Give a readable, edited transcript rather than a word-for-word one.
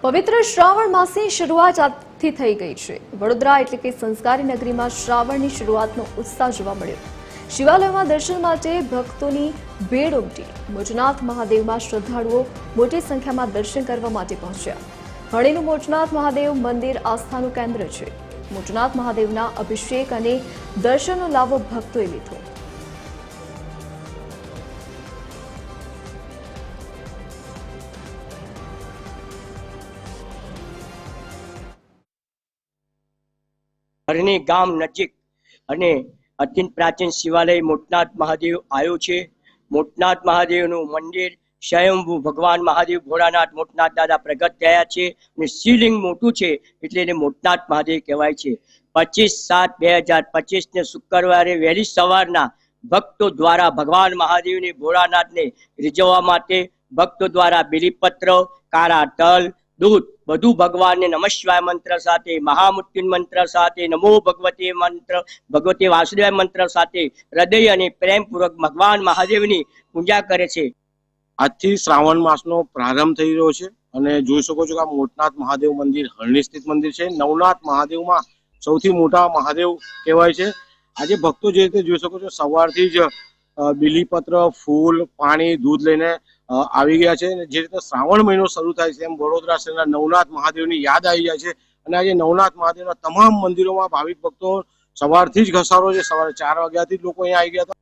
પવિત્ર શ્રાવણ માસની શરૂઆત આજથી થઈ ગઈ છે। વડોદરા એટલે કે સંસ્કારી નગરીમાં શ્રાવણની શરૂઆતનો ઉત્સાહ જોવા મળ્યો। શિવાલયમાં દર્શન માટે ભક્તોની ભીડ ઉમટી। મોજનાથ મહાદેવમાં શ્રદ્ધાળુઓ મોટી સંખ્યામાં દર્શન કરવા માટે પહોંચ્યા। હળીનું મોજનાથ મહાદેવ મંદિર આસ્થાનું કેન્દ્ર છે। મોજનાથ મહાદેવના અભિષેક અને દર્શનનો લાભો ભક્તોએ લીધો। હરણી ગામ નજીક અને અત્યંત પ્રાચીન શિવાલય મોટનાથ મહાદેવ આવ્યું છે। મોટનાથ મહાદેવનું મંદિર સ્વયંભૂ ભગવાન મહાદેવ ભોળાનાથ મોટનાથ દાદા પ્રગટ થયા છે અને શિવલિંગ મોટું છે એટલે એને મોટનાથ મહાદેવ કહેવાય છે। 25/7/2025 ને શુક્રવારે વહેલી સવારના ભક્તો દ્વારા ભગવાન મહાદેવને ભોળાનાથને રીઝવવા માટે ભક્તો દ્વારા બીલીપત્ર, કાળા તલ, દૂધ બધું ભગવાનને નમઃ શિવાય મંત્ર સાથે, મહામૃત્યુંજય મંત્ર સાથે, નમો ભગવતે મંત્ર, ભગવતે વાસુદેવાય મંત્ર સાથે હૃદય અને પ્રેમપૂર્વક ભગવાન મહાદેવની પૂજા કરે છે। આજથી શ્રાવણ માસનો પ્રારંભ થઈ રહ્યો છે અને જોઈ શકો છો કે આ મોટનાથ મહાદેવ મંદિર હરણી સ્થિત મંદિર છે। નવનાથ મહાદેવમાં સૌથી મોટા મહાદેવ કહેવાય છે। આજે ભક્તો જે રીતે જોઈ શકો છો સવારથી જ બીલીપત્ર, ફૂલ, પાણી, દૂધ લઈને આવી ગયા છે। જે રીતે શ્રાવણ મહિનો શરૂ થાય છે એમ વડોદરા શહેરના નવનાથ મહાદેવની યાદ આવી જાય છે અને આજે નવનાથ મહાદેવના તમામ મંદિરોમાં ભાવિક ભક્તો સવારથી જ ઘસારો છે। સવારે 4 વાગ્યાથી જ લોકો અહીંયા આવી ગયા હતા।